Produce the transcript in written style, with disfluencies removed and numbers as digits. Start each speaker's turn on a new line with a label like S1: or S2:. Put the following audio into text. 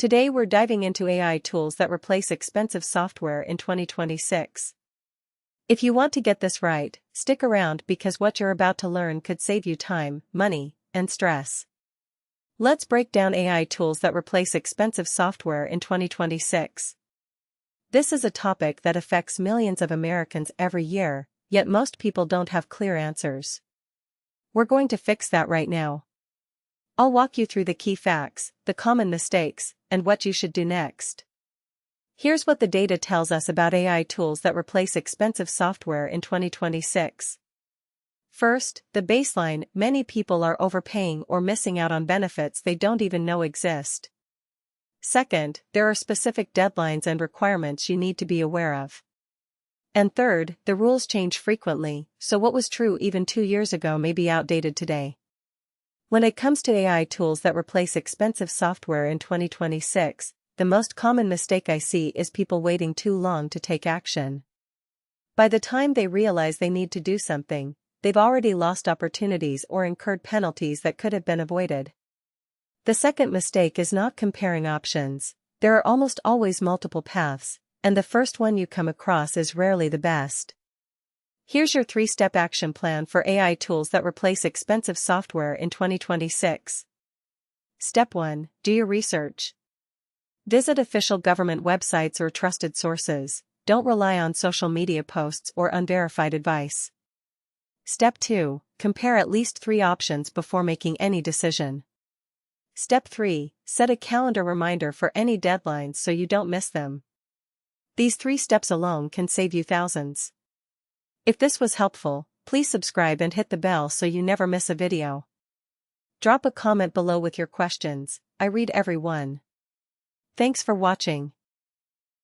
S1: Today we're diving into AI tools that replace expensive software in 2026. If you want to get this right, stick around because what you're about to learn could save you time, money, and stress. Let's break down AI tools that replace expensive software in 2026. This is a topic that affects millions of Americans every year, yet most people don't have clear answers. We're going to fix that right now. I'll walk you through the key facts, the common mistakes, and what you should do next. Here's what the data tells us about AI tools that replace expensive software in 2026. First, the baseline: many people are overpaying or missing out on benefits they don't even know exist. Second, there are specific deadlines and requirements you need to be aware of. And third, the rules change frequently, so what was true even 2 years ago may be outdated today. When it comes to AI tools that replace expensive software in 2026, the most common mistake I see is people waiting too long to take action. By the time they realize they need to do something, they've already lost opportunities or incurred penalties that could have been avoided. The second mistake is not comparing options. There are almost always multiple paths, and the first one you come across is rarely the best. Here's your 3-step action plan for AI tools that replace expensive software in 2026. Step 1. Do your research. Visit official government websites or trusted sources. Don't rely on social media posts or unverified advice. Step 2. Compare at least 3 options before making any decision. Step 3. Set a calendar reminder for any deadlines so you don't miss them. These 3 steps alone can save you thousands. If this was helpful, please subscribe and hit the bell so you never miss a video. Drop a comment below with your questions. I read every one. Thanks for watching.